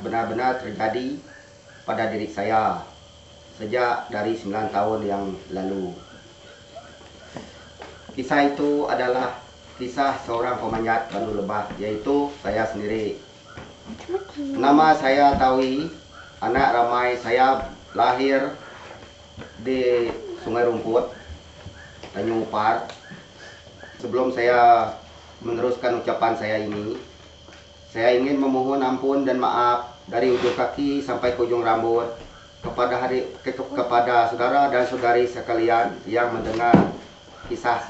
benar-benar terjadi pada diri saya sejak dari 9 tahun yang lalu. Kisah itu adalah kisah seorang pemanjat batu lebah, yaitu saya sendiri. Nama saya Tawi, anak ramai. Saya lahir di Sungai Rumput, Tanjung Upar. Sebelum saya meneruskan ucapan saya ini, saya ingin memohon ampun dan maaf dari ujung kaki sampai ke ujung rambut kepada saudara dan saudari sekalian yang mendengar kisah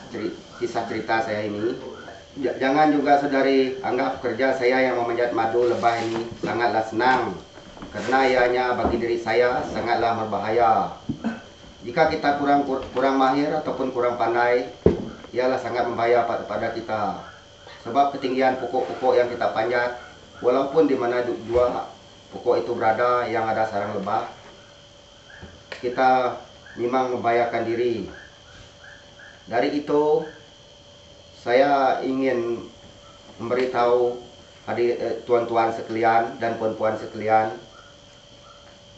cerita saya ini. Jangan juga saudari anggap kerja saya yang memanjat madu lebah ini sangatlah senang, karena ianya bagi diri saya sangatlah berbahaya. Jika kita kurang mahir ataupun kurang pandai, ialah sangat membahaya pada kita. Sebab ketinggian pokok-pokok yang kita panjat, walaupun di mana dua pokok itu berada yang ada sarang lebah, kita memang membahayakan diri. Dari itu, saya ingin memberitahu tuan-tuan sekalian dan puan-puan sekalian,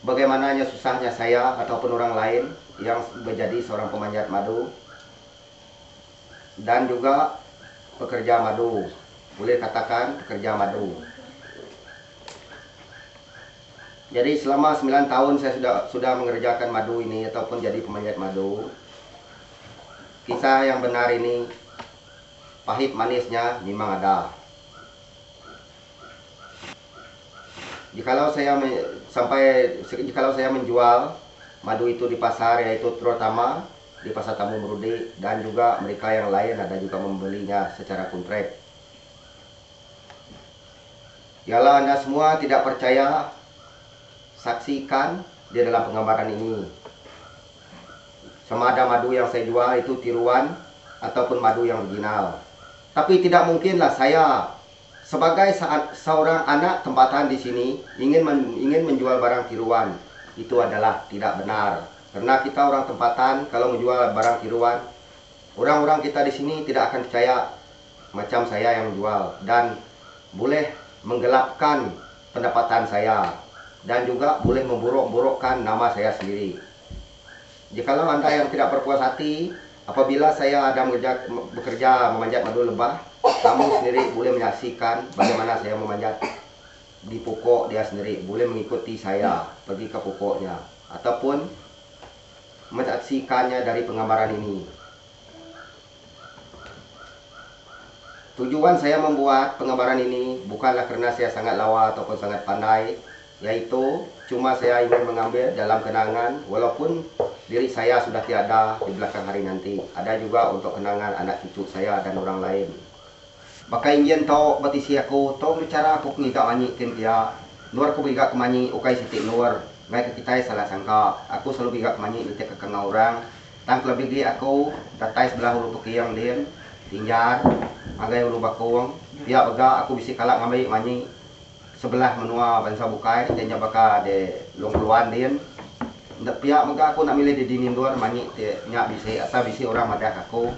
bagaimananya susahnya saya ataupun orang lain yang menjadi seorang pemanjat madu dan juga pekerja madu, boleh katakan pekerja madu. Jadi selama 9 tahun saya sudah mengerjakan madu ini ataupun jadi pemanjat madu. Kisah yang benar ini, pahit manisnya memang ada. Jikalau saya menjual madu itu di pasar, yaitu terutama di pasar Tamu Merudi, dan juga mereka yang lain ada juga membelinya secara kontrak. Ialah Anda semua tidak percaya, saksikan di dalam penggambaran ini. Sama ada madu yang saya jual itu tiruan ataupun madu yang original. Tapi tidak mungkinlah saya sebagai seorang anak tempatan di sini ingin menjual barang tiruan. Itu adalah tidak benar. Karena kita orang tempatan kalau menjual barang tiruan, orang-orang kita di sini tidak akan percaya macam saya yang menjual, dan boleh menggelapkan pendapatan saya, dan juga boleh memburuk-burukkan nama saya sendiri. Jikalau Anda yang tidak berpuas hati apabila saya ada bekerja memanjat madu lebah, kamu sendiri boleh menyaksikan bagaimana saya memanjat di pokok dia sendiri. Boleh mengikuti saya pergi ke pokoknya ataupun menyaksikannya dari penggambaran ini. Tujuan saya membuat penggambaran ini bukanlah karena saya sangat lawa ataupun sangat pandai, yaitu cuma saya ingin mengambil dalam kenangan, walaupun diri saya sudah tiada di belakang hari nanti. Ada juga untuk kenangan anak cucu saya dan orang lain. Baka ingin tahu batisi aku, tahu bicara aku pengiga manyi tim dia. Luar aku biga kemanyi, ukai sitik luar. Baik kita salah sangka. Aku selalu biga kemanyi nanti ke kena orang. Tang lebih di aku datai sebelah hulu pekiyang din, tinjar, agai hulu bakung. Dia baga aku bisi kalak ngambil manyi sebelah menua bangsa bukai dan jabaka de longluan din. Ndak pihak maka aku nak milih di dinding luar manyi nya bisi asa bisi orang madak aku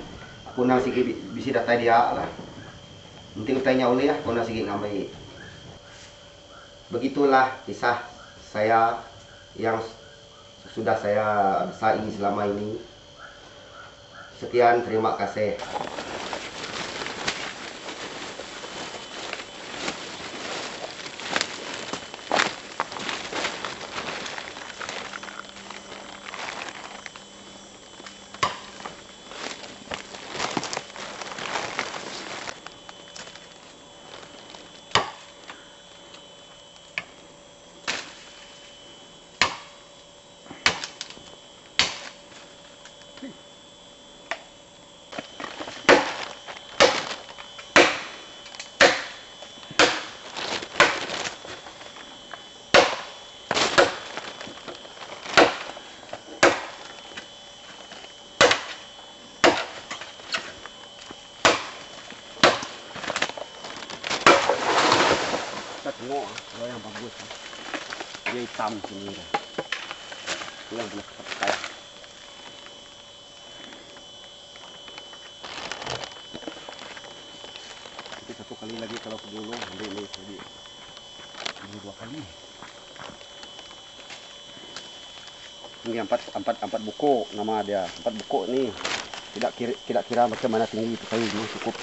nang sigi bisi datai dia lah. Nanti utainya oleh ya aku nang sigi ngambil. Begitulah kisah saya yang sudah saya rasai selama ini. Sekian, terima kasih. Tengok, yang bagus. Dia hitam sini. Itu yang boleh pakai. Nanti satu kali lagi kalau ke gunung, ini 2 kali. Ini empat buku nama dia. 4 buku nih. Tidak kira macam mana tinggi itu kayu ini cukup.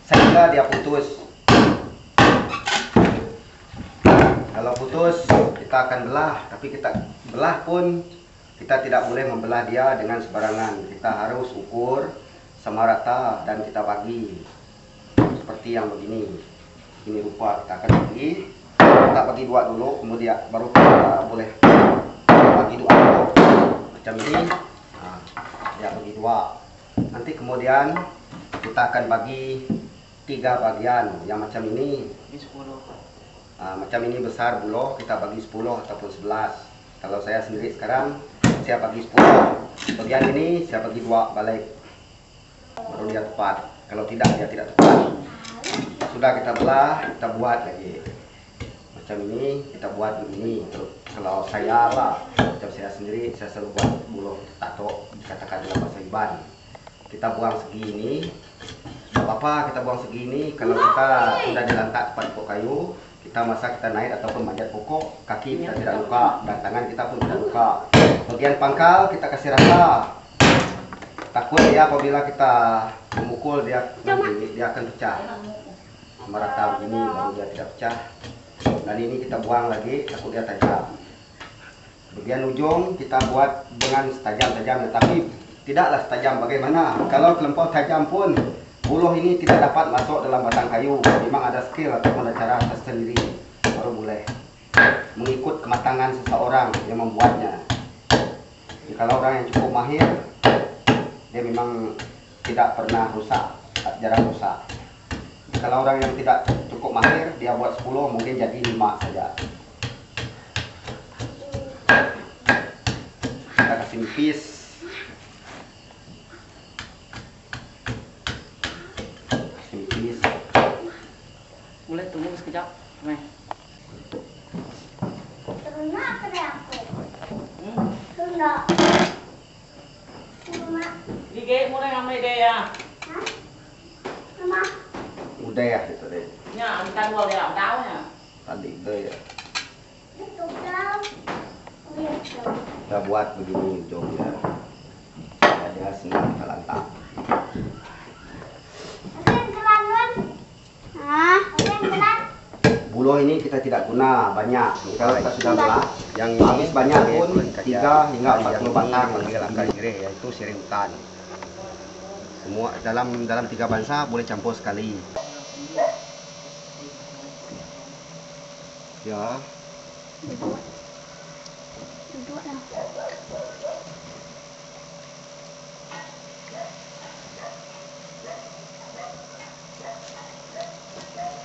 Sehingga dia putus. Kalau putus kita akan belah, tapi kita belah pun kita tidak boleh membelah dia dengan sembarangan. Kita harus ukur sama rata dan kita bagi seperti yang begini. Ini rupa kita akan bagi. Kita bagi 2 dulu, kemudian baru kita boleh bagi 2 dulu. Macam ini. Nah, dia bagi 2. Nanti kemudian kita akan bagi 3 bagian. Yang macam ini. Macam ini besar buloh, kita bagi 10 ataupun 11. Kalau saya sendiri sekarang, saya bagi 10. Bagian ini saya bagi 2 balik. Baru dia tepat. Kalau tidak, dia tidak tepat. Sudah kita belah, kita buat lagi. Macam ini, kita buat begini. Kalau saya lah, macam saya sendiri, saya selalu buat buloh tato, dikatakan dalam bahasa Iban. Kita buang segini. Apa kita buang segini, kalau kita sudah dilantak tepat pokok kayu, kita masak, kita naik ataupun manjat pokok, kaki kita tidak luka dan tangan kita pun tidak luka. Bagian pangkal kita kasih rata. Takut ya apabila kita memukul dia nanti dia akan pecah. Merata begini baru dia tidak pecah. Dan ini kita buang lagi, takut dia tajam. Bagian ujung kita buat dengan setajam-tajam, tapi tidaklah setajam bagaimana. Kalau terlampau tajam pun buloh ini tidak dapat masuk dalam batang kayu. Memang ada skill ataupun ada cara tersendiri baru boleh mengikut kematangan seseorang yang membuatnya. Jadi, kalau orang yang cukup mahir, dia memang tidak pernah rusak, jarang rusak. Jadi, kalau orang yang tidak cukup mahir, dia buat 10 mungkin jadi 5 saja. Kita kasih nipis. Boleh tunggu sekejap, Mei. Ternak ke aku? Ternak. Ternak. Dige, mulai ngamai deh ya. Hah? Ternak. Udah ya itu deh. Nya, kita dua dia, daunnya. Tadi itu ya. Itu kau. Oh ya, kau. Kita buat begini ujungnya. Supaya dia senang kita lantak. Ada yang kelan, Wan? Hah? Ada yang kelan? Buloh ini kita tidak guna banyak. Kalau kita sudah belah, yang habis banyak pun 3 hingga 40 batang langkah sirih, yaitu sirih hutan. Semua dalam 3 bangsa boleh campur sekali. Ya. Duduk lah.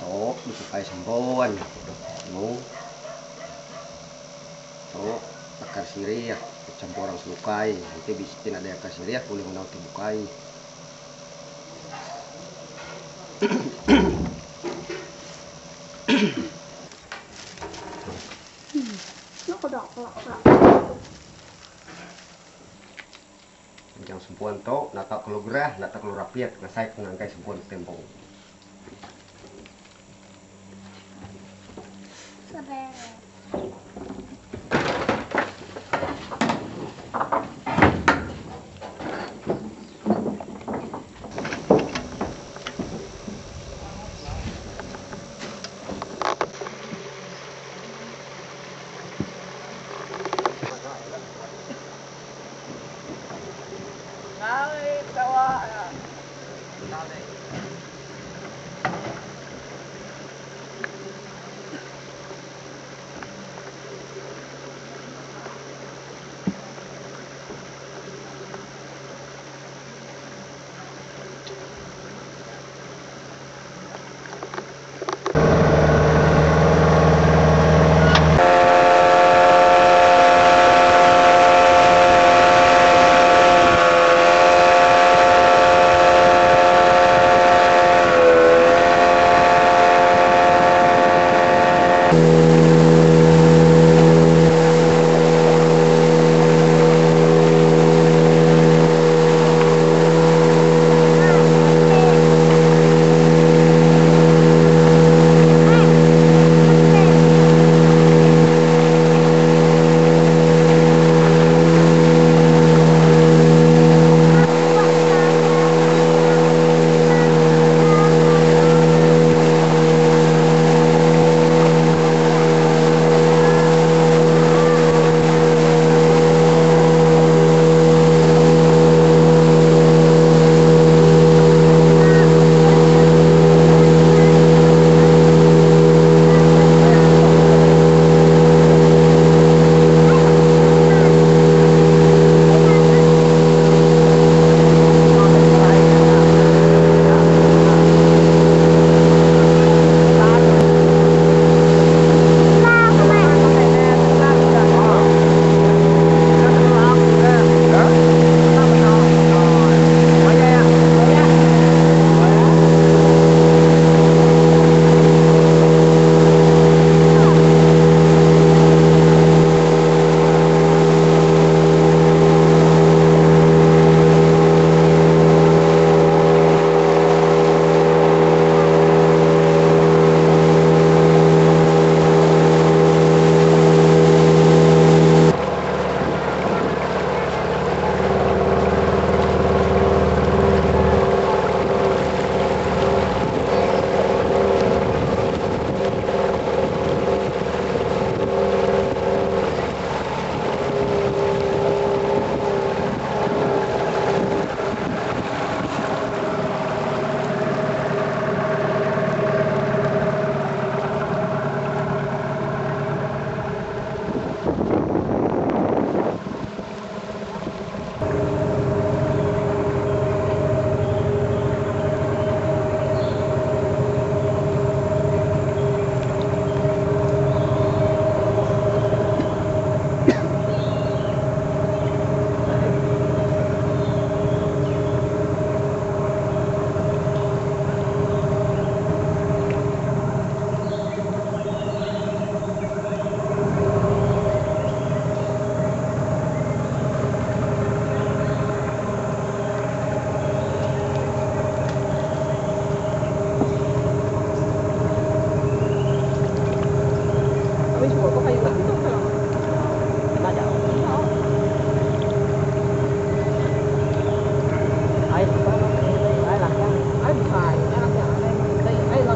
Tok, disukai sambon. No. Tok, akar sirih ya, campur orang selukai. Nanti bisikin ada akar sirih ya, boleh menau dibukai. Nó có đỏ lọc. Yang sempuan tok, nata kalau gerah, nata kalau rapiat, ngasai pengangkai sempuan tempong. Sabar. Kali, kawa.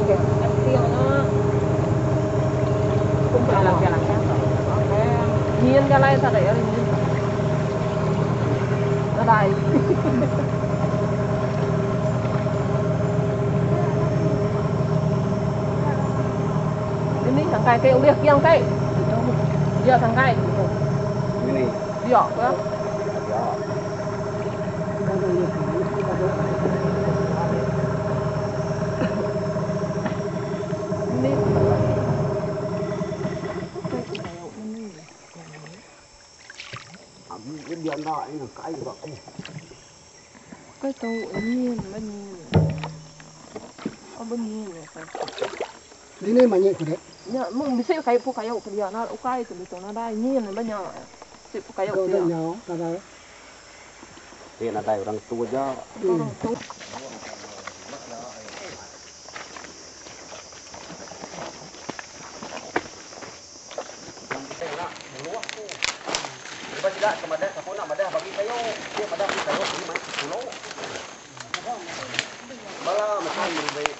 kìa em tiêu nó cũng phải làm cái nhiên cái này sao để nó đây ini thằng cay kêu liệt kia cây giờ thằng cay Ini. giỏ quá Ya. ini Cái điện thoại nó cái vậy. cái tàu nhiên bao nhiêu ở bên nhiên này Ini banyak kuda. ya mung bisa kayak pu kayak dia na ukai itu itu na dai nhiên này bao nhiêu sip kayak Kau dia dah nyawa, tak ada. Dia là đây orang tua aja. orang tu Lepas tidak kemadah, aku nak madah bagi kayu. Dia madah bagi kayu ini mai pulau. Malah macam lebih.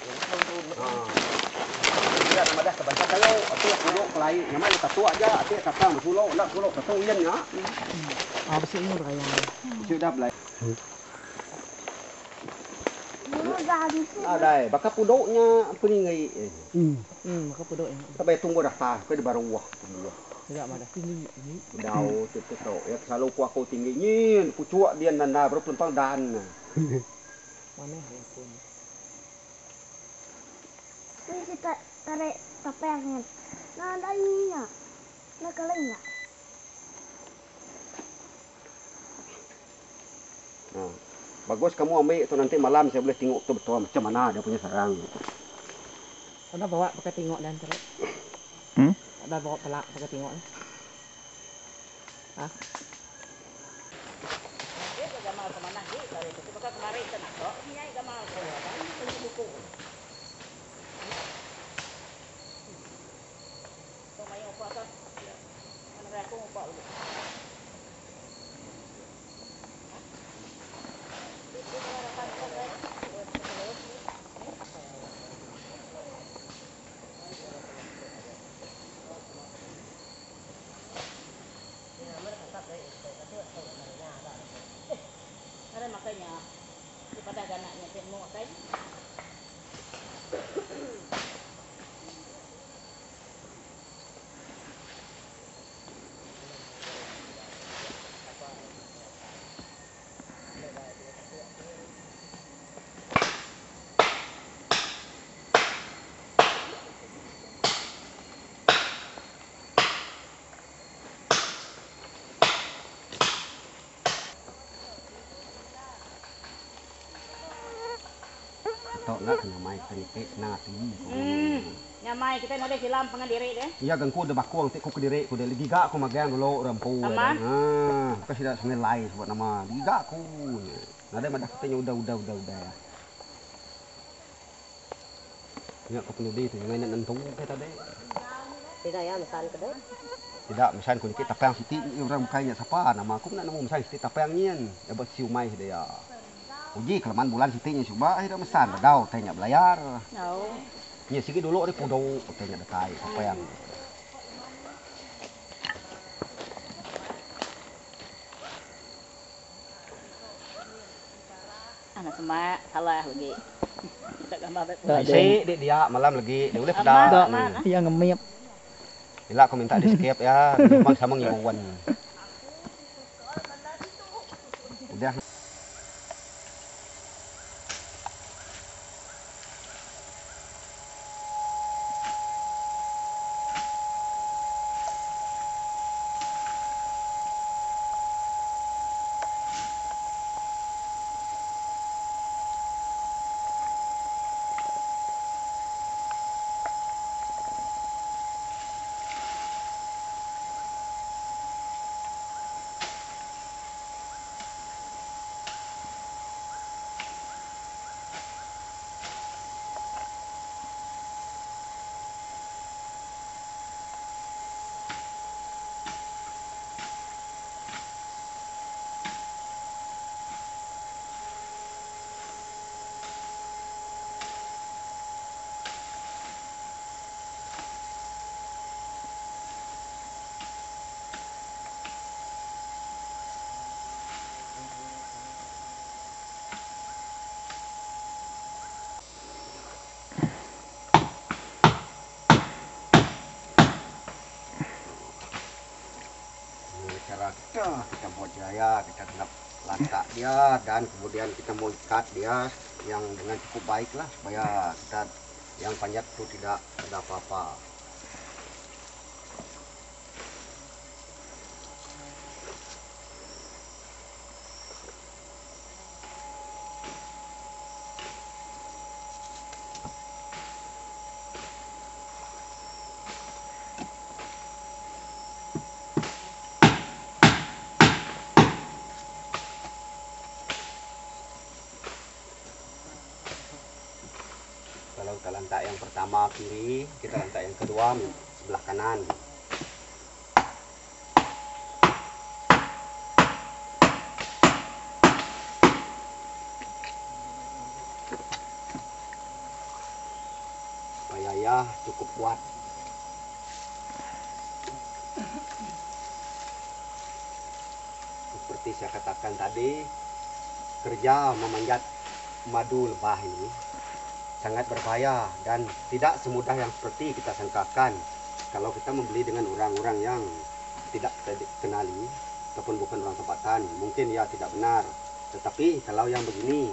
Dia nak madah sebanyak kayu. Aku pulau kelai. Yang mana tak tua aja. Dia tak tahu pulau. Nak pulau tak tahu ian ya. ah besi ini beraya Sudah belai. Dulu dah habis. Đây, bakal pudoknya apa ni ngai. kau pedok ini Sampai tunggu daftar, kau di baru wah. tidak ada tinggi ini Đào từ từ tổ ya selalu qua cô tinggi nyin pucuk dia nanda baru penumpang dan mana handphone Ini kita tarik tapengnya. Nah, ada ininya. Nah, kalengnya. nah, bagus kamu ambil itu nanti malam saya boleh tengok betul macam mana dia punya sarang. ada bawa pakai tengok dan terus ada bawa pelak pakai tengok ah Ada makanya daripada anaknya tengok kan. Tok nak kena mai kritik na tinggi. Nyamai kita mau deh silam pengadiri deh. Iya gangku de bakuang tik ku kediri ku de liga ku magang dulu rampu. Aman. Ah, kasi dah semel lain buat nama liga ku. Ada madah katanya udah. Ya ku punya di tu yang main nentung kita tadi. tidak ya mesan kedai Tidak, misalnya kalau kita tapang siti orang kaya siapa nama aku nak nama misalnya siti tapang nyen, ya buat siu mai dia. Uji kelamaan bulan sitinya coba akhirnya mesan dadau tanya belayar. Oh. Nya sigi dulu di pudo tanya detai tapang. Anak semak salah lagi. Kita gambar baik. Si dia malam lagi, dia boleh Aman, pada. aman, ah. yang ngemiap Bila aku minta di skip ya, memang sama ngibuan. Udah. berbahaya. Kita kena lantak dia dan kemudian kita mau ikat dia yang dengan cukup baik lah supaya kita yang panjat itu tidak ada apa-apa. Kalau kita lantak yang pertama kiri, kita lantak yang kedua sebelah kanan. Supaya ya cukup kuat. Seperti saya katakan tadi, kerja memanjat madu lebah ini sangat berbahaya dan tidak semudah yang seperti kita sangkakan. Kalau kita membeli dengan orang-orang yang tidak kita kenali ataupun bukan orang tempatan, mungkin ya tidak benar. Tetapi kalau yang begini,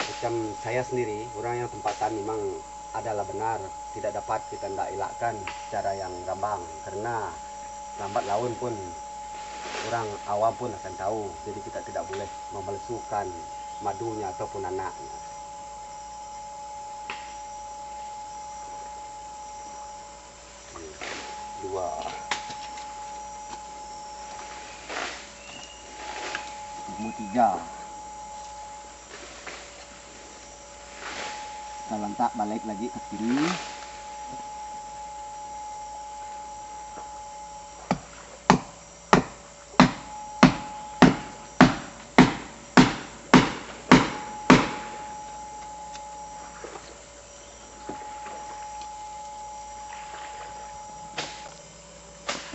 macam saya sendiri, orang yang tempatan memang adalah benar, tidak dapat kita tidak elakkan cara yang gambang, karena lambat laun pun orang awam pun akan tahu. Jadi kita tidak boleh memalsukan madunya ataupun anaknya. Dua, tiga. Kita lantak balik lagi ke kiri.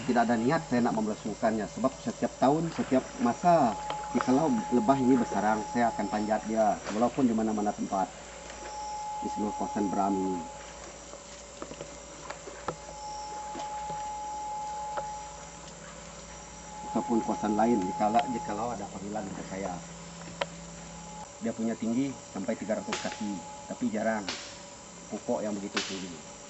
Tidak ada niat saya nak memelsukannya, sebab setiap tahun, setiap masa kalau lebah ini bersarang, saya akan panjat dia walaupun di mana-mana tempat di seluruh kawasan Beram ini. Ataupun kawasan lain jikalau ada panggilan ke saya. Dia punya tinggi sampai 300 kaki, tapi jarang pupuk yang begitu tinggi.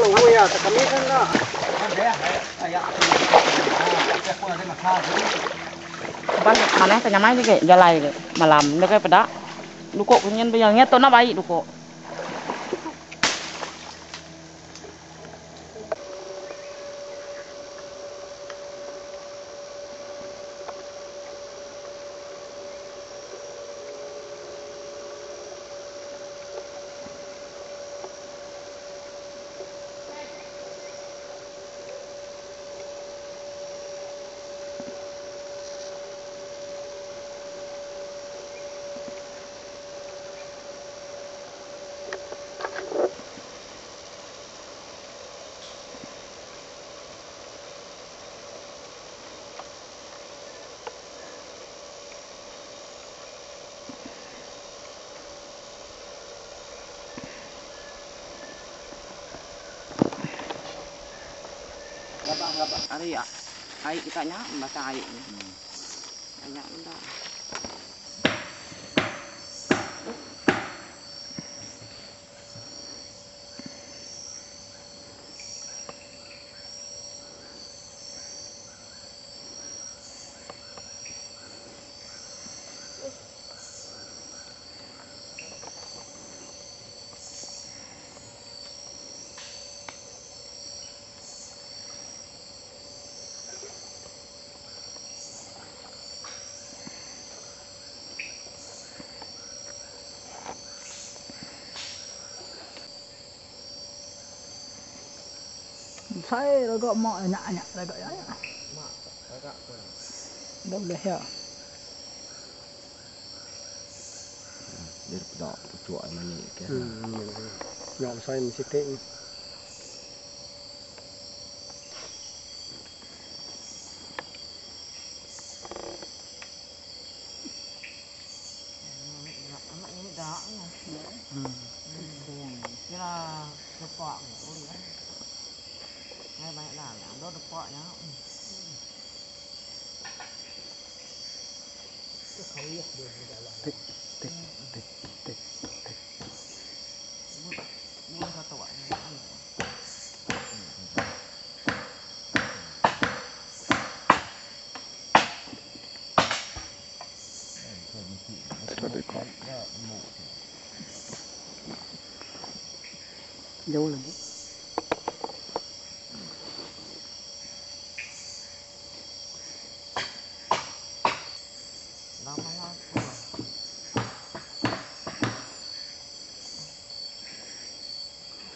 Kalau ya, kami kan lah. Ban mana cái nhà máy đi kệ, gia lai kệ, mà làm được cái đó. Đủ cộ của nhân bây giờ nghe tôi nó bay đủ cộ. Ari ya, air kita nya baca air. Banyak benda. Saya agak mak enak-enak agak ya. Mak, agak pun. Dah boleh ya. Daripada pucuk mana ke. Nyok saya mesti tek. Anak ini dah ni. Kira depak boleh kan. Ngay banyak dah, đó depaknya. Tek. Bukan satu wak. Jauh lagi.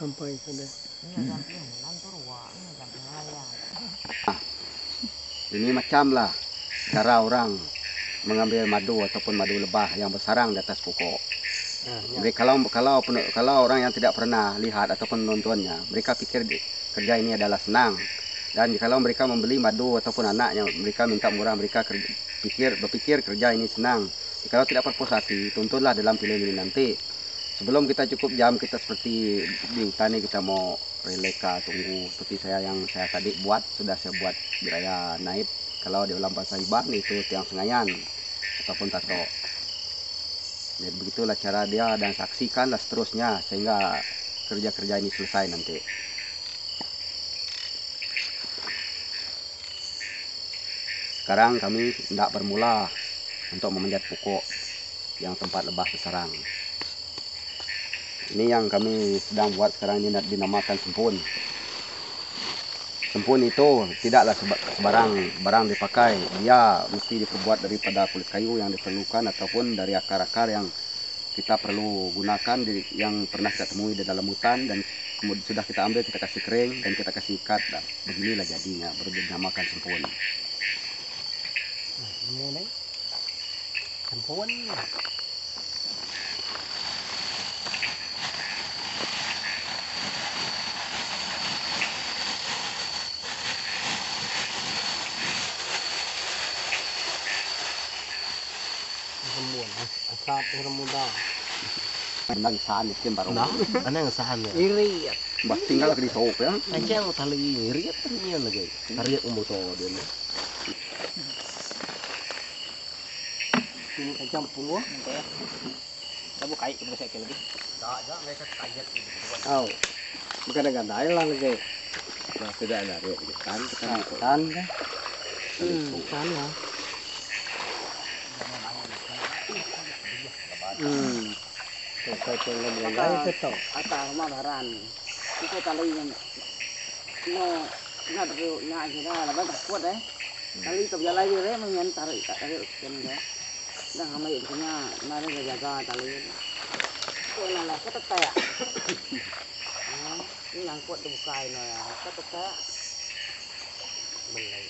Sampai sana. Ini macam lah cara orang mengambil madu ataupun madu lebah yang bersarang di atas pokok. Mereka kalau orang yang tidak pernah lihat ataupun menontonnya, mereka pikir kerja ini adalah senang. Dan kalau mereka membeli madu ataupun anaknya, mereka minta murah, mereka berpikir kerja ini senang. Kalau tidak berpuas hati, tontonlah dalam film ini nanti. Sebelum kita cukup jam, kita seperti di hutan ini kita mau releka, tunggu. Seperti yang saya tadi buat, sudah saya buat biraya naib. Kalau di dalam bahasa Iban itu tiang sengayan ataupun tato. Jadi begitulah cara dia, dan saksikanlah seterusnya sehingga kerja-kerja ini selesai nanti. Sekarang kami hendak bermula untuk memanjat pokok yang tempat lebah bersarang. Ini yang kami sedang buat sekarang ini dinamakan sempun. Sempun itu tidaklah sebarang barang dipakai. Dia mesti diperbuat daripada kulit kayu yang diperlukan ataupun dari akar-akar yang kita perlu gunakan yang pernah kita temui di dalam hutan, dan kemudian sudah kita ambil, kita kasih kering dan kita kasih ikat. Nah, beginilah jadinya, baru dinamakan sempun. Ini sempun. Asap orang muda. Nang saan ikin baru. Nah, anang saan ya. Iri. Bah tinggal di sop ya. Aja yang tali iri punya lagi. Tarik motor dia. Ini kacang punggu. Tabu kai ke saya lagi. Tak, mereka kaget gitu. Oh. Bukan dengan dai lah lagi. Nah, sudah ada ya, kan Kan. kan. Kan lah. Kau cengeng dengan itu tau. Ata rumah baran. Itu tali yang no nggak perlu nggak aja lah banyak kuat deh. Tali terjalan aja deh menyen tarik kan deh. Dah kami punya nari jaga tali. Kau nala ketat ya. Ini yang kuat dibuka ini ya. Ketat ya. Belai.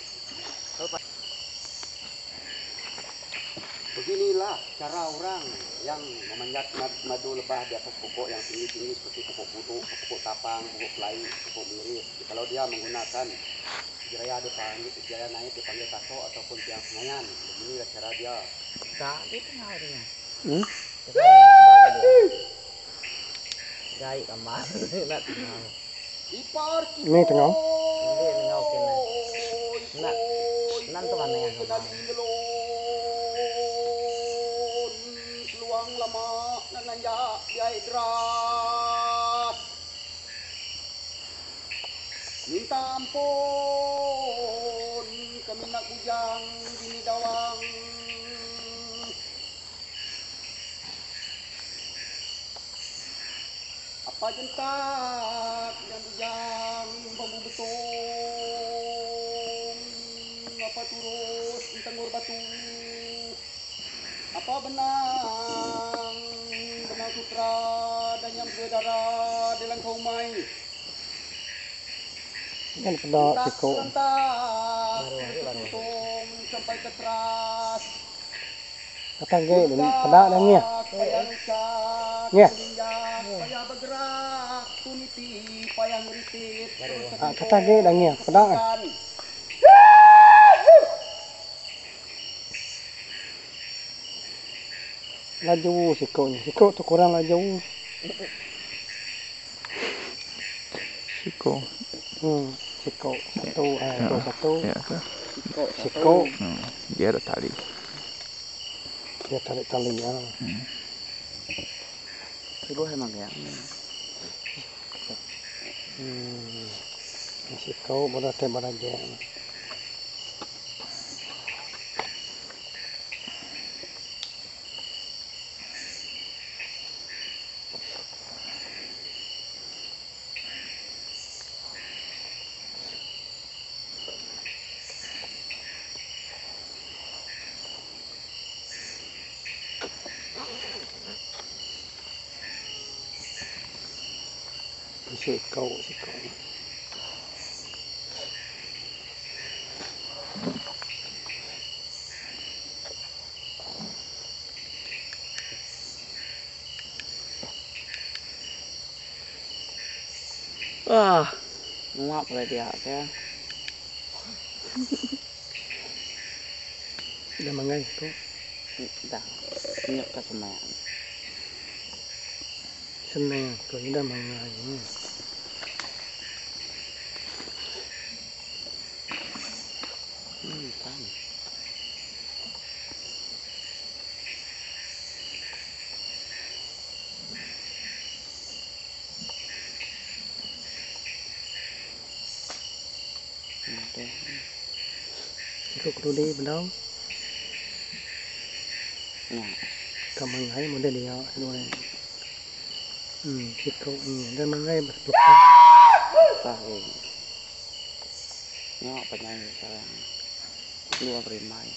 Beginilah cara orang yang memanjat madu lebah di atas pokok yang tinggi-tinggi seperti pokok putu, pokok tapang, pokok pelai, pokok miris. Kalau dia menggunakan jiraya naik dipanggil tato ataupun tiang sengayan. Beginilah cara dia. Tak itu ngawurnya. Hmm? Gai kamar. Nak tengah. Ipar Ini tengah. Ini tengah kena. Nak nan tu mana yang kamar. Peluang lama nananya biaya deras. Minta ampun kami nak bujang gini dawang. Apa jentak yang bujang bambu betung, apa turus tenggur batu, apa benang sutra dan yang berdarah dalam kaumai. Kan pedok siko. Untung sampai ke teras. Kata ge pedak dah ni. Ya. Payah bergerak, tuniti, payah ngeritit. Kata ge dah ni pedak. Laju siko ni. Siko tu kurang laju. Siko. Siko satu itu satu. Ya. Siko. Dia ada tali. Dia tarik tali ya. Ibu emang ya. Siko berarti beraja. Siko. Nguap lah dia ya. Dah mangai siko. Dah. Nyok ke semayang. Senang tu dah mangai. Kan. Sikok tuli belau. Nah, Kamangai model dia dua. Sikok ini dan mangai betul. pakai nyok penyanyi sekarang luar rimai.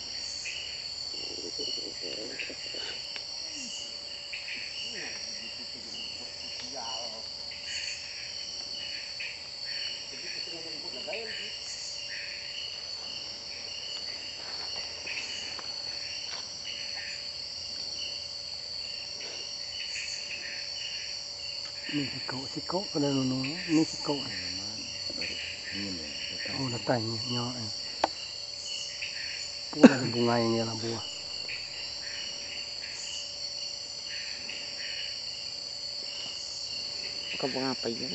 Ini sikok pada nono. Ini sikok. Oh datang nyok. Buah bunga ini lah buah. Kebun apa ya?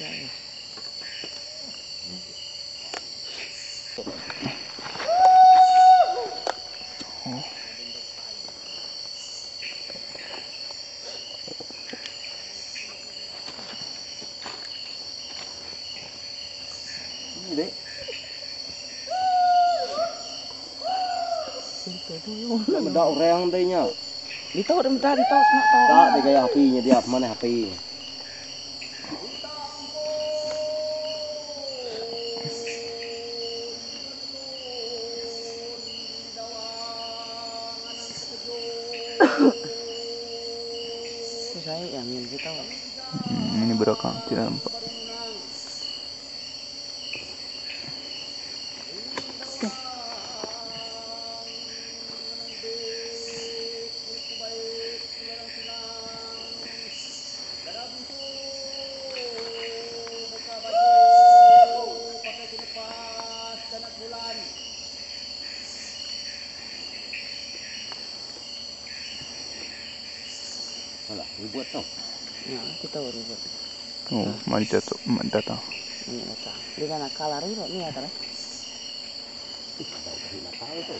Ini dek. Mendak orang dehnya. Dito senak tau. Tak dia gaya HP-nya dia mana HP. Itu saya yang ingin kita. Ini berakang tidak nampak. Alah, dibuat tau. Ya, kita baru buat. Oh, mari datang. Ini datang. Dia kan kalah ri ni ya tara. Tak tahu tu.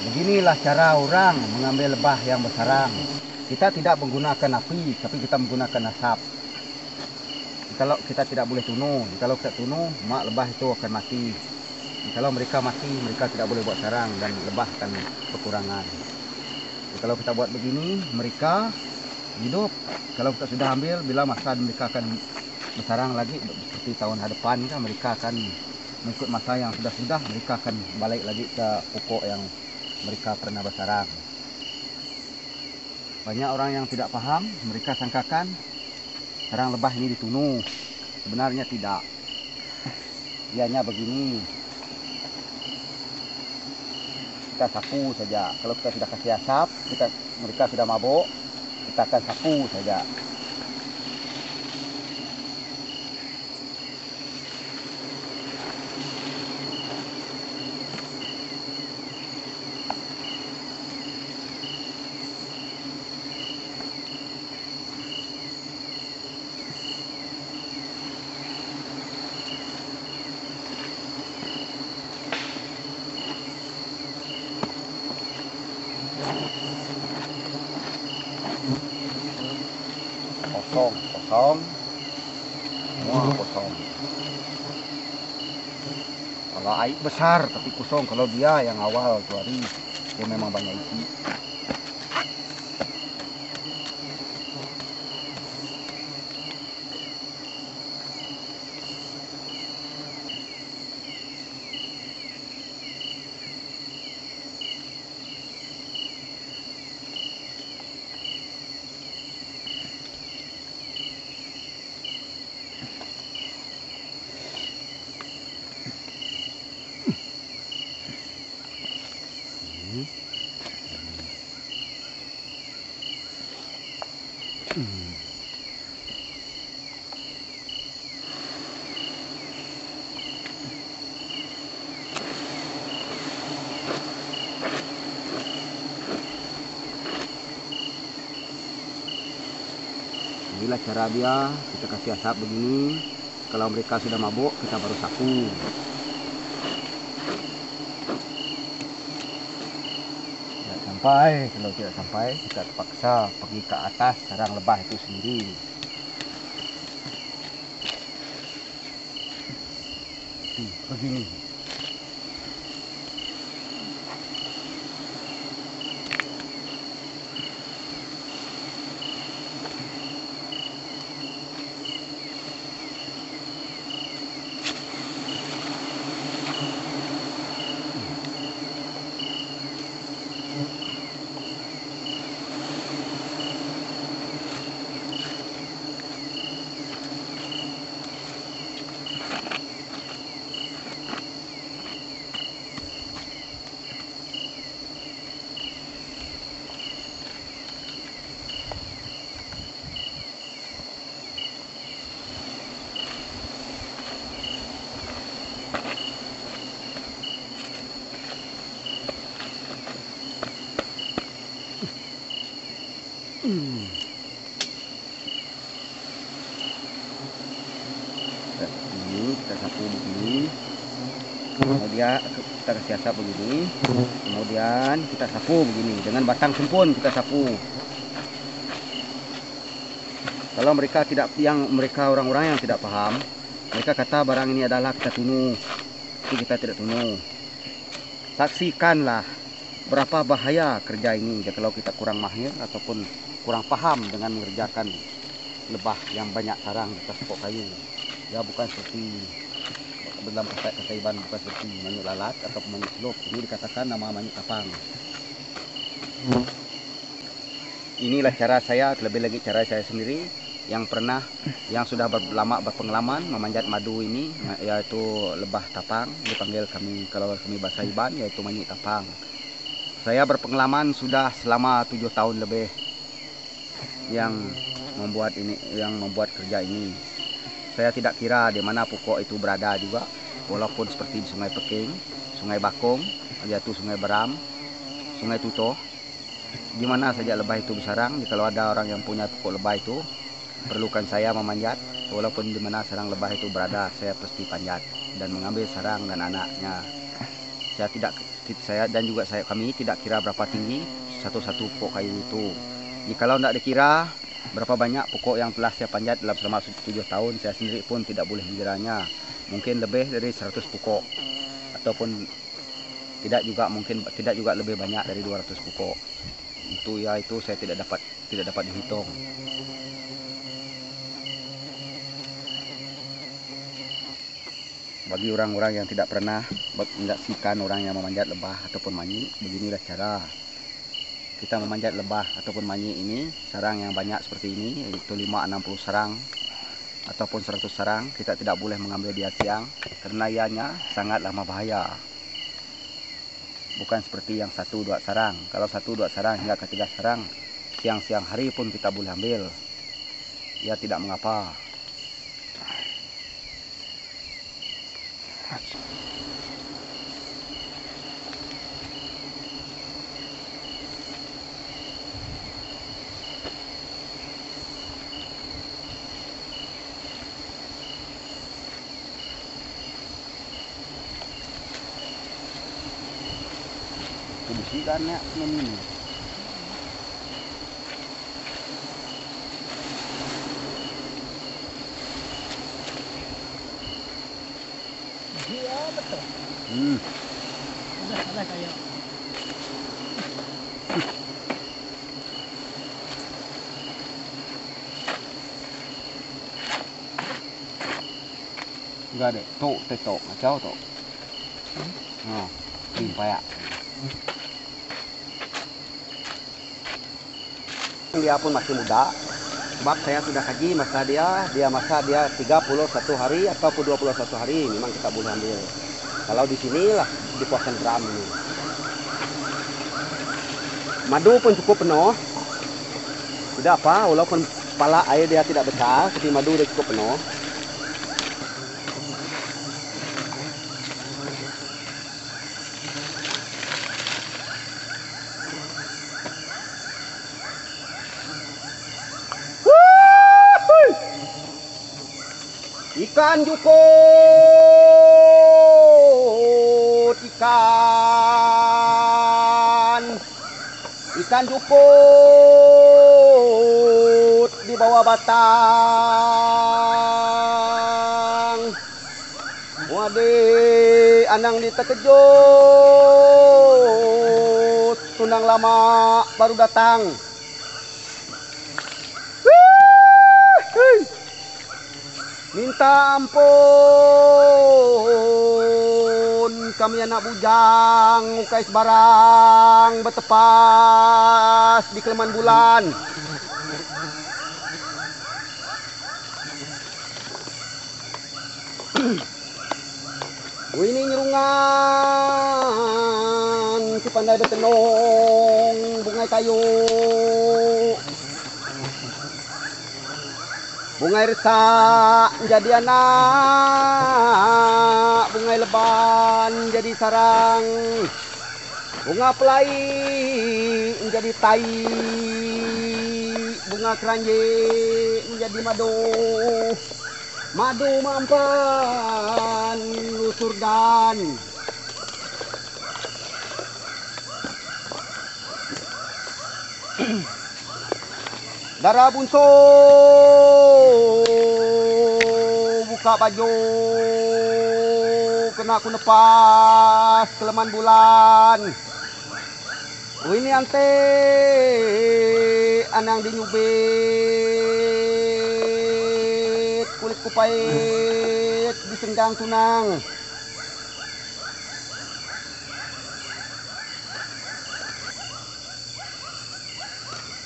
Beginilah cara orang mengambil lebah yang bersarang. Kita tidak menggunakan api, tapi kita menggunakan asap. Kalau kita tidak boleh tunuh, kalau kita tunuh, mak lebah itu akan mati. Kalau mereka mati, mereka tidak boleh buat sarang dan lebah akan kekurangan. Kalau kita buat begini, mereka hidup. Kalau kita sudah ambil, bila masa mereka akan bersarang lagi, seperti tahun hadapan kan, mereka akan mengikut masa yang sudah mereka akan balik lagi ke pokok yang mereka pernah bersarang. Banyak orang yang tidak paham, mereka sangkakan sarang lebah ini ditunuh. Sebenarnya tidak. Ianya begini. Kita sapu saja. Kalau kita sudah kasih asap, mereka sudah mabuk, kita akan sapu saja. kosong, semua kosong. Kalau air besar tapi kosong, kalau dia yang awal tuh hari dia memang banyak isi. Inilah cara dia, kita kasih asap begini. Kalau mereka sudah mabuk, kita baru sapu. Tidak sampai, kalau tidak sampai, kita terpaksa pergi ke atas sarang lebah itu sendiri. Begini. Ini kita sapu begini, kemudian kita kasih asap begini, kemudian kita sapu begini dengan batang sumpun kita sapu. Kalau mereka orang-orang yang tidak paham, mereka kata barang ini adalah kita tunu, tapi kita tidak tunu. Saksikanlah berapa bahaya kerja ini kalau kita kurang mahir ataupun kurang paham dengan mengerjakan lebah yang banyak sarang di atas pokok kayu. Ya bukan seperti dalam kata Iban, bukan seperti manyuk lalat atau manyuk celup. Ini dikatakan nama manyuk tapang. Inilah cara saya, terlebih lagi cara saya sendiri yang sudah lama berpengalaman memanjat madu ini, yaitu lebah tapang. Dipanggil kami kalau kami bahasa Iban yaitu manyuk tapang. Saya berpengalaman sudah selama 7 tahun lebih yang membuat kerja ini. Saya tidak kira di mana pokok itu berada juga, walaupun seperti di Sungai Peking, Sungai Bakung, yaitu Sungai Beram, Sungai Tutoh, di mana saja lebah itu bersarang. Kalau ada orang yang punya pokok lebah itu, perlukan saya memanjat, walaupun di mana sarang lebah itu berada, saya pasti panjat dan mengambil sarang dan anaknya. Kami tidak kira berapa tinggi satu-satu pokok kayu itu. Jikalau tidak dikira berapa banyak pokok yang telah saya panjat dalam selama 7 tahun, saya sendiri pun tidak boleh mengiranya. Mungkin lebih dari 100 pokok, ataupun tidak juga lebih banyak dari 200 pokok. Itu saya tidak dapat dihitung. Bagi orang-orang yang tidak pernah menyaksikan orang yang memanjat lebah ataupun manyi, beginilah cara kita memanjat lebah ataupun manyi ini. Sarang yang banyak seperti ini, yaitu 5-60 sarang ataupun 100 sarang, kita tidak boleh mengambil dia siang karena ianya sangatlah berbahaya. Bukan seperti yang 1-2 sarang. Kalau 1-2 sarang hingga ke 3 sarang, siang-siang hari pun kita boleh ambil, ya tidak mengapa. Kebusikannya ini. Dah kayak. Enggak deh, tok tetok, macam tok. Nah, limpah. Dia pun masih muda. Sebab saya sudah kaji masa dia 31 hari atau 21 hari memang kita boleh ambil. Kalau di sinilah di kawasan Gram ini. Madu pun cukup penuh. Tidak apa, walaupun kepala air dia tidak besar, tapi madu dia cukup penuh. Ikan jukut, ikan jukut di bawah batang. Wade, anang ditekejut, tunang lama baru datang. Minta ampun, kami anak bujang, ukais barang, bertepas di keleman bulan. Ini nyerungan, si pandai bertenung, bungai kayu. Bungai resak jadi anak, bungai leban jadi sarang, bunga pelai menjadi tai, bunga keranji menjadi madu, madu mampan lusur dan. Darah bunso buka baju kena aku nepas keleman bulan. Ini ante anang dinyubit kulit kupait disenggang tunang.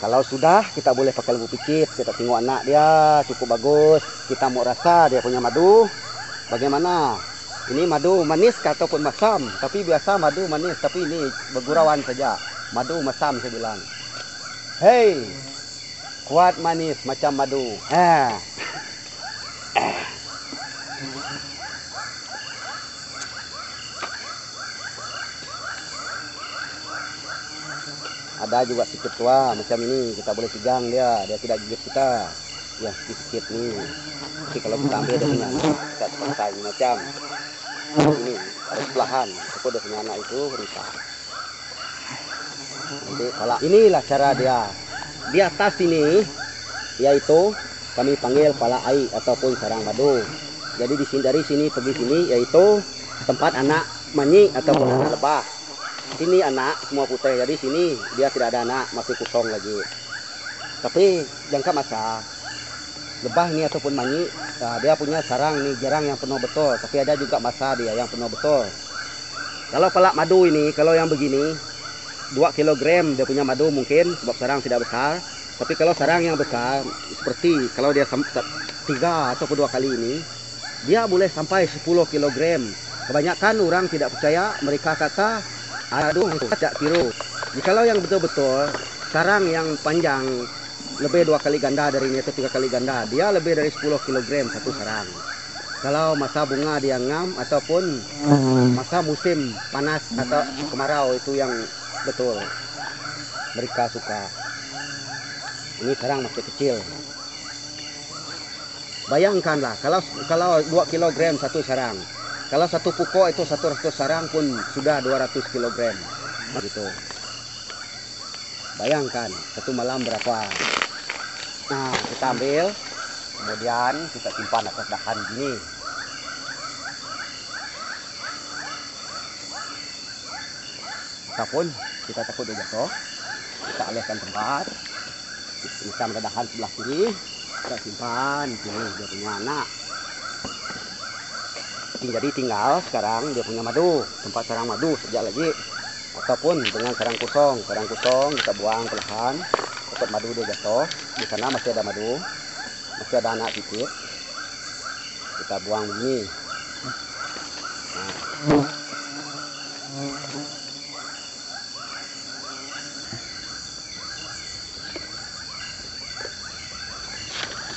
Kalau sudah, kita boleh pakai lembu picit. Kita tengok anak dia cukup bagus. Kita mau rasa dia punya madu. Bagaimana? Ini madu manis ataupun masam. Tapi biasa madu manis. Tapi ini bergurauan saja. Madu masam saya bilang. Hei, kuat manis macam madu. Ada juga sikit tua macam ini, kita boleh pegang dia tidak gigit kita. Yang sikit nih. Tapi kalau kita ambil dia punya anak, kita pakai macam ini harus pelahan. Kalau dia punya anak itu rusak. Nanti kalau inilah cara dia. Di atas ini, yaitu kami panggil pala ai ataupun sarang madu. Jadi di sini dari sini pergi sini, yaitu tempat anak manyi ataupun anak lebah. Sini anak semua putih, jadi sini dia tidak ada anak, masih kosong lagi. Tapi jangka masa lebah ini ataupun manyi, dia punya sarang nih jarang yang penuh betul, tapi ada juga masa dia yang penuh betul. Kalau pelak madu ini, kalau yang begini 2 kg dia punya madu mungkin sebab sarang tidak besar. Tapi kalau sarang yang besar seperti kalau dia 3 ataupun 2 kali ini, dia boleh sampai 10 kg. Kebanyakan orang tidak percaya, mereka kata aduh, tidak tiru. Jikalau yang betul-betul sarang yang panjang lebih 2 kali ganda dari ini atau 3 kali ganda, dia lebih dari 10 kg satu sarang. Kalau masa bunga dia ngam ataupun masa musim panas atau kemarau, itu yang betul mereka suka. Ini sarang masih kecil. Bayangkanlah kalau 2 kg satu sarang. Kalau satu pokok itu 100 sarang pun sudah 200 kg. Begitu. Bayangkan satu malam berapa. Nah, kita ambil, kemudian kita simpan atas dahan gini. ataupun kita takut dia jatuh, kita alihkan tempat. Kita dadahan sebelah kiri, kita simpan. Ini dia punya anak. Jadi tinggal sekarang dia punya madu, tempat sarang madu sejak lagi. Ataupun dengan sarang kosong kita buang perlahan. Takut madu dia jatuh. Di sana masih ada madu, masih ada anak sedikit. Kita buang begini. Nah.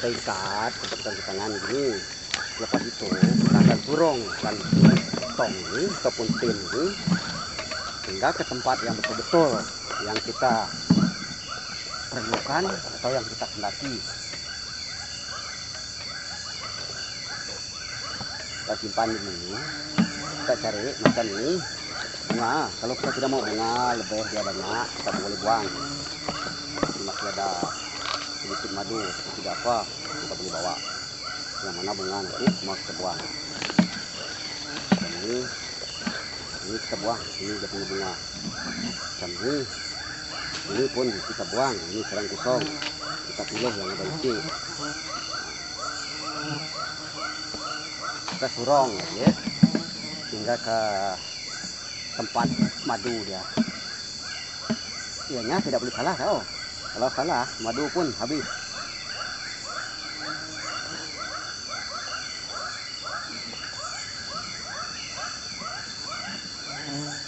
Kita ikat ke tangan gini. Lepas itu kita akan turunkan tong ini ataupun tin ini hingga ke tempat yang betul-betul yang kita perlukan atau yang kita kendaki. Kita simpan ini, kita cari macam ini bunga. Kalau kita tidak mau bunga lebih dia banyak, kita boleh buang. Ini masih ada sedikit madu atau tidak apa, kita boleh bawa. Yang mana bunga nanti semua kita buang. Dan ini kita buang, ini dia punya bunga. Macam ini pun kita buang, ini sarang kosong. Kita pilih yang ada isi. Kita surong ya, hingga ke tempat madu dia. Ianya tidak boleh salah tau. Kalau salah madu pun habis.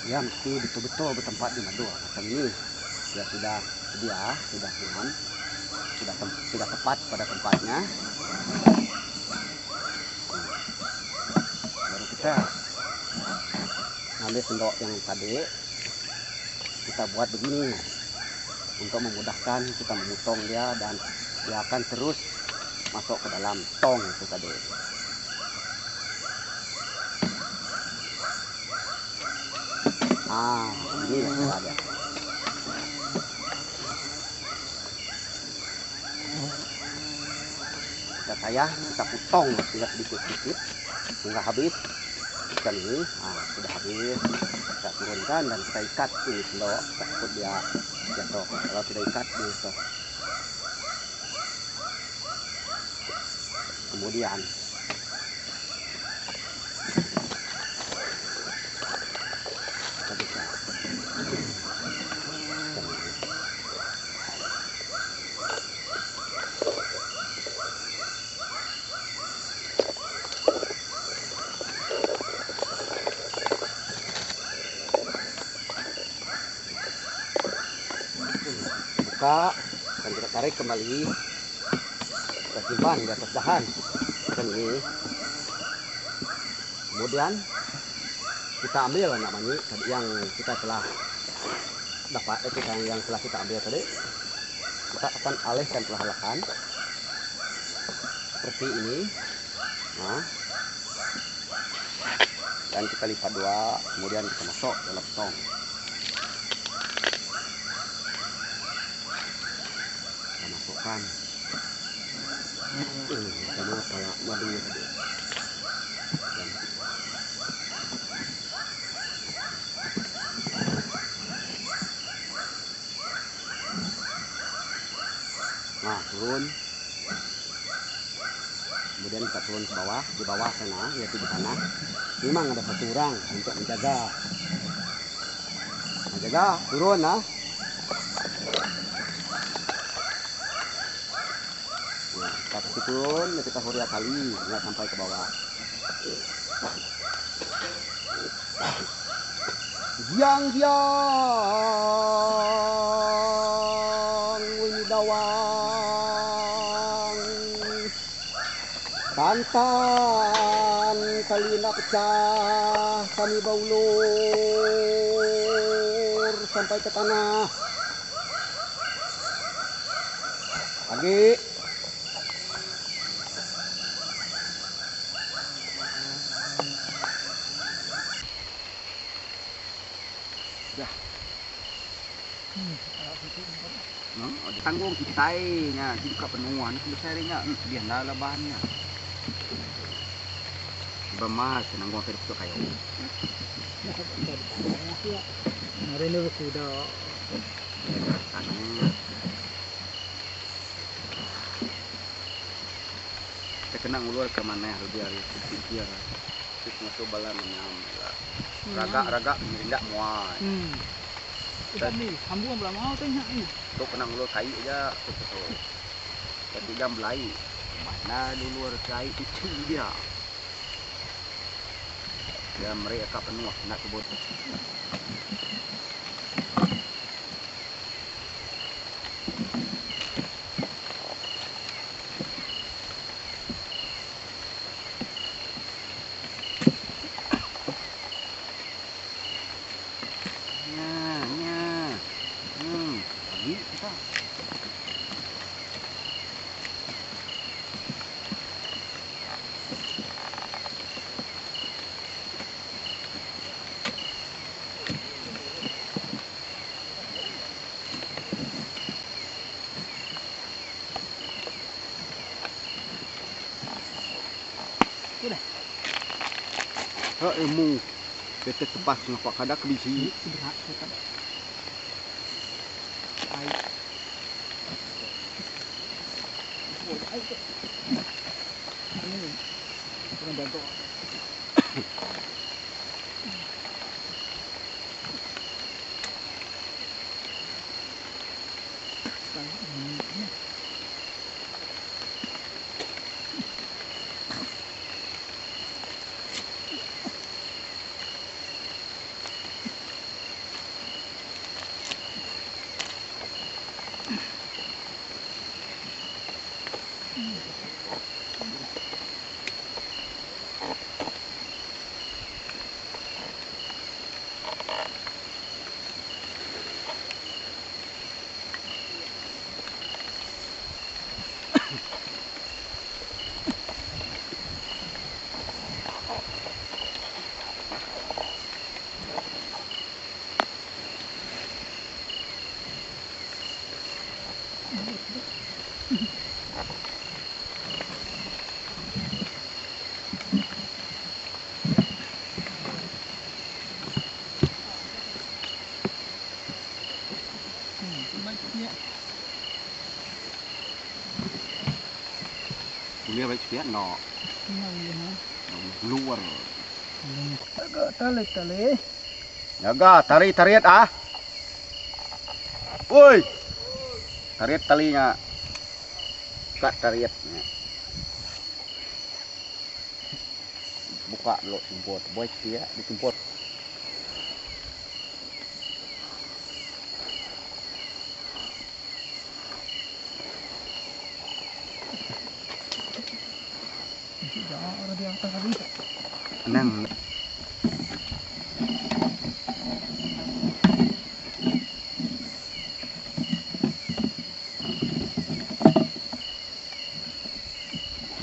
Ya mesti betul-betul bertempat di madu. Macam ini dia sudah sedia, sudah nyaman, sudah tepat pada tempatnya. Baru kita ambil sendok yang tadi, kita buat begini untuk memudahkan kita memotong dia dan dia akan terus masuk ke dalam tong itu tadi. Ini cara dia. Kita potong sedikit-sedikit hingga habis. Ikan ini, sudah habis. Kita turunkan dan kita ikat ini sendok, takut dia jatuh. Kalau tidak ikat dia jatuh. Kemudian buka dan kita tarik kembali, kita simpan di atas dahan seperti ini. Kemudian kita ambil namanya yang kita telah dapat, yang telah kita ambil tadi, kita akan alihkan perlahan-lahan seperti ini. Nah, dan kita lipat dua, kemudian kita masuk dalam tong. Masukkan sama pala madu tadi. Nah, turun. Kemudian kita turun ke bawah, di bawah sana, yaitu di sana. Memang ada satu orang untuk menjaga. Menjaga, turun nah. Kita kasih turun, kita huriak kali, nggak sampai ke bawah. Giang winidawang, tantan kalina pecah, kami baulur sampai ke tanah. Lagi. Tanggung kitainya, jadi ke penuhan selesainya, dia ndak lebannya. Bermas, nanggung terus kayu. Hari ini kuda. Kita kena ngulur ke mana ya biar pikir. Kita masuk balan menyam lah. Raga merindak muai. Kita ni sambung belum mau tengok ni. Tuh kena ngulur kai aja tuh. Tapi jam belai. Mana ngulur kai itu dia. Ya mereka penuh nak kebun. Ilmu kita tepas ngapa kada kebisi Berat kita. Dia baik spiat no. Luar. Agak tali. Jaga tarik ah. Woi. Tarik talinya. Kat tariknya. Buka lo simpot. Boy spiat disimpot. Orang di atas tadi. Nang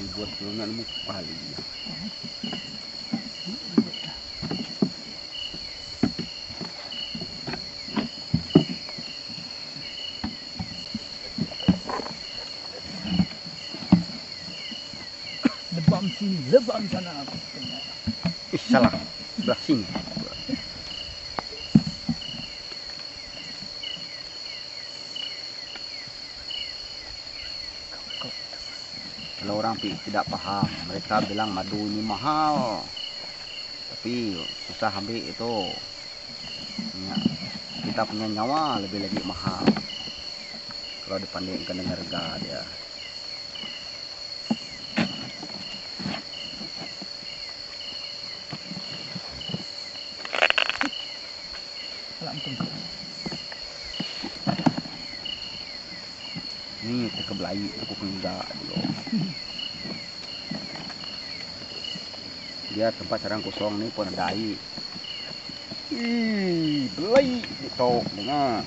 dibuat turunan mukali. Lebam sini, lebam sana. Ih salah. Belah sini. Kalau orang tidak paham, mereka bilang madu ini mahal, tapi susah ambil itu. Ya, kita punya nyawa lebih lagi mahal kalau dibandingkan dengan harga dia. Ini kita belai aku enggak dulu. Dia tempat sarang kosong nih pun ada air. Ih, belai ditok dengar.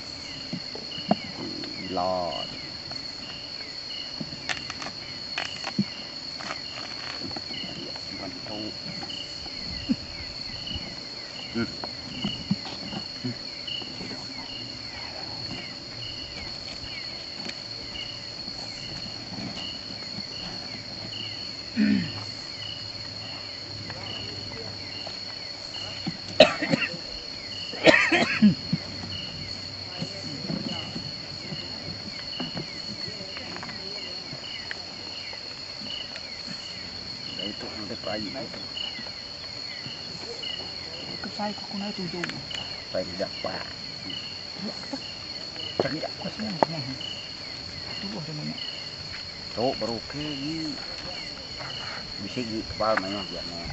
Gila. Sampai perayu. Kesai kok kena tujuh. Saya tidak pak. Tidak. Tuh ada banyak. Tuh baru ke bisa di kepala mana dia nih.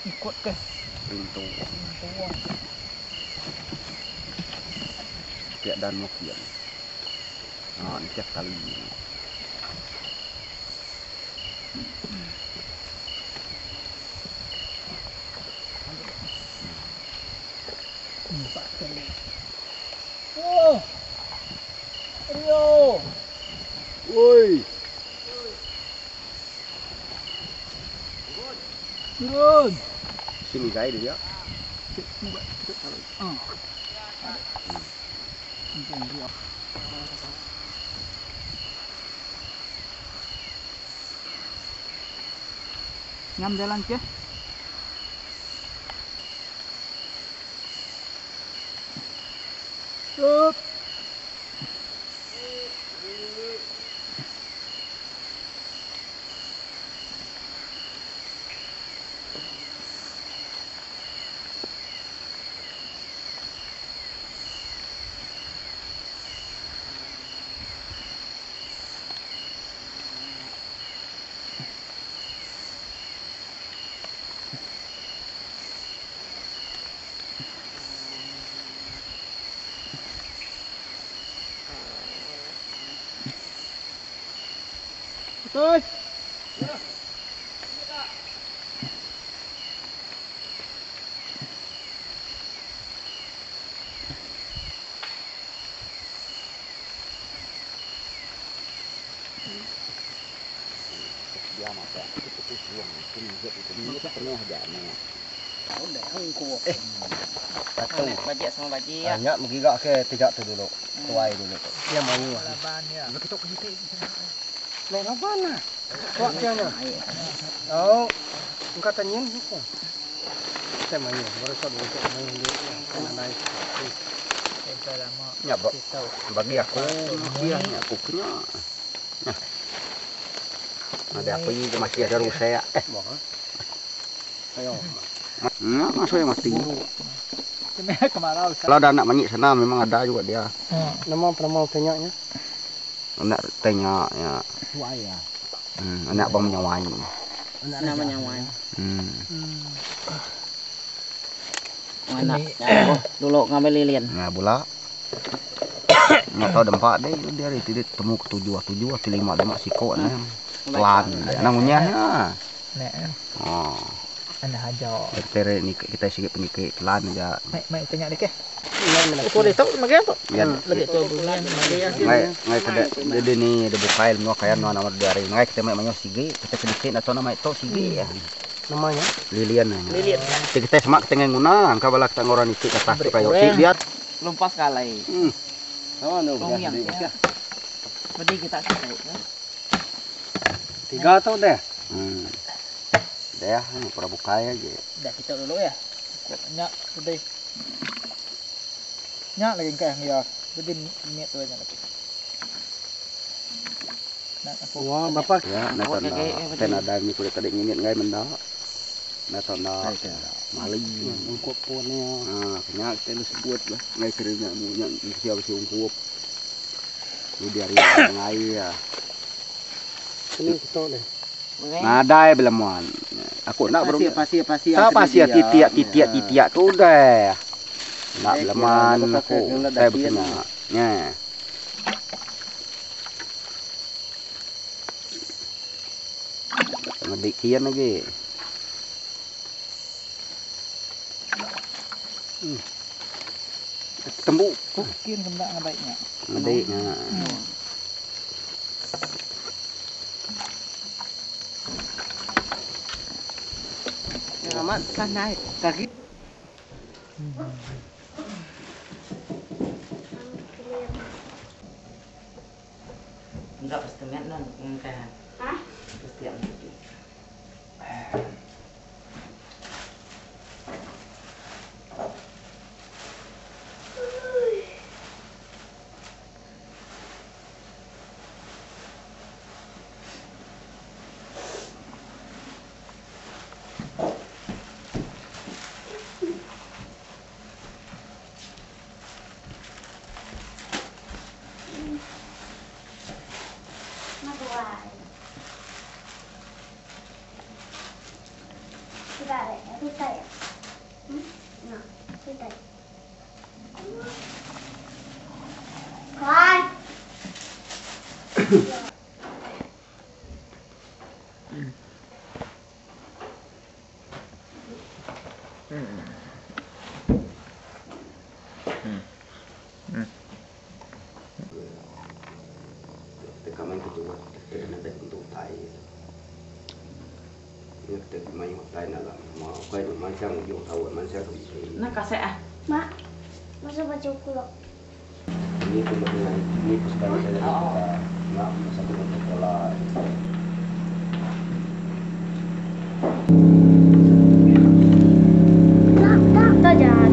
Ikut ke Pintu. Tiap dan mau kian. Nah, ini tiap kali. Oh, Rio, Woi. turun. Sini guys dia. Ngam jalan ke? Up. Betul. Dia mata itu suang itu pernah aja nih. Tahu dah angku. Satu. Bajak sama bajak ya. Banyak menggigak ke tiga tu dulu. Tuai dulu. Dia mau. Laban ya. Kita ke situ. Lain apa na? Kuatnya. Oh, engkau tanyain apa? Saya main, baru saya dulu main dulu. Ada Kita lama. Ya, Bro. Kita Bagi aku, dia aku kena. Nah. Ada apa ini masih ada rusa ya? Ayo. Nah, masuk yang mati. kena kemarau. Kalau ada anak manyik sana memang ada juga dia. Nama pernah mau tanya-nya? Anak tanya ya. Buaya. Anak bang menyawai. Namanya Wan. Anak dulu ngambil lilin. Nah, bola. Nggak tahu dempak deh dia itu dia temu ke tujuh lima dia masih kok nih. Pelan. Namanya ya. Nek, Oh. anda hajar. Tere ini kita sikit penyikit pelan aja. Mai tanya deh ke. Aku dah tahu macam apa. Ya. Lagi tu bulan dia. Ngai kada ni ada bukail no kaya no nama dari ngai kita mai manyo sige kita sedikit atau nama itu sige ya. Namanya? Lilian na. Lilin. Kita semak kita nguna angka bala kita ngoran itu kata kayo si lihat. Lumpas kalai. Oh no. Jadi kita tahu. Tiga tau deh. Dah, pura bukaya aja. Dah kita dulu ya. Nyak udah. Nyak lagi ke ya. Jadi niat tu aja lagi. Nak aku. Wah, bapak. Ya, na ton na ada mi kulit tadi nginit ngai menda. Na ton na maling. Ungkop punya. Ah, kenya kita lu sebut lah. Ngai kerja mu nya siapa si ungkup. Lu dari ngai ya. Ini kita deh. Nadai belamuan. Aku nak baru pasti. Siapa sih titik tu dah. Nak belaman aku. Saya bertanya. Ya. Ngedik kian lagi. Tembu. Mungkin kena ngebaiknya. Ngediknya. Amat kan naik kaki. Enggak pasti non kan. Hah? Pasti Kami kedua ada untuk tai. Ini kita main tai nalam. Mau kau itu macam ujung tahu macam tu. Nah kasih ah. Mak, masa baca kulok. Ini kebetulan ini puspaya saya kita nak satu untuk sekolah. Tak jalan.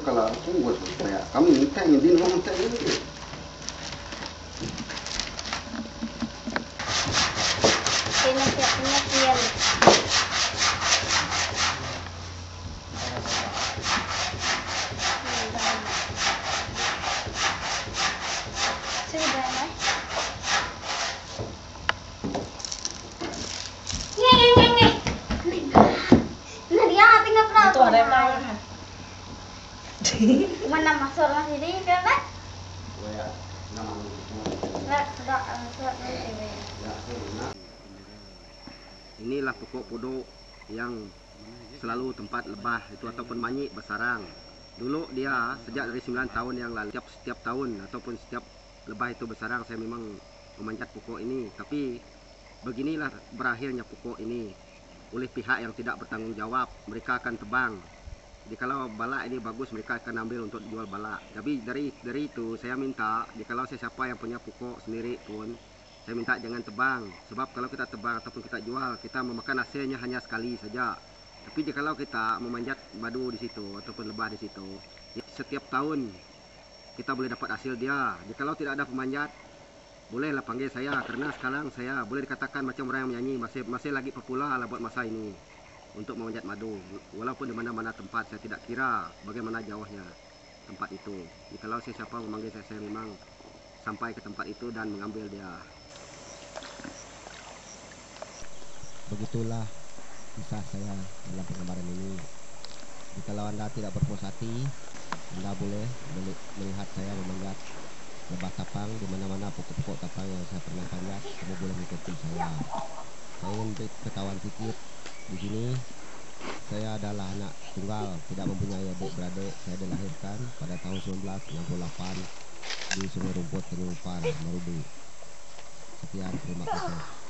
Kalau buat supaya kami minta nyedin orang minta ini. Penyakian. Sudah. Nah dia tinggal perahu. Itu ada yang tahu kan? Mana masuk masih di kan? Ya, nama. Inilah pokok pudo yang selalu tempat lebah itu ataupun manyik bersarang. Dulu dia sejak dari 9 tahun yang lalu setiap tahun ataupun setiap lebah itu bersarang saya memang memanjat pokok ini. Tapi beginilah berakhirnya pokok ini oleh pihak yang tidak bertanggung jawab. Mereka akan tebang. Jadi kalau balak ini bagus mereka akan ambil untuk jual balak. Tapi dari itu saya minta, kalau siapa yang punya pokok sendiri pun saya minta jangan tebang. Sebab kalau kita tebang ataupun kita jual, kita memakan hasilnya hanya sekali saja. Tapi kalau kita memanjat madu di situ ataupun lebah di situ, setiap tahun kita boleh dapat hasil dia. Jadi kalau tidak ada pemanjat, bolehlah panggil saya karena sekarang saya boleh dikatakan macam orang yang menyanyi masih lagi populer lah buat masa ini. Untuk memanjat madu, walaupun di mana-mana tempat saya tidak kira bagaimana jauhnya tempat itu. Jadi kalau siapa memanggil saya memang sampai ke tempat itu dan mengambil dia. Begitulah kisah saya dalam penggambaran ini. Jika Anda tidak berpuas hati, Anda boleh melihat saya memanjat lebah tapang di mana-mana pokok-pokok tapang yang saya pernah panjat. Kamu boleh mengikuti saya. Saya ingin berkawan sedikit. Di sini saya adalah anak tunggal, tidak mempunyai adik-beradik. Saya dilahirkan pada tahun 1968 di Sungai Rumput, Tanjung Upar, Marudu. Sekian, terima kasih.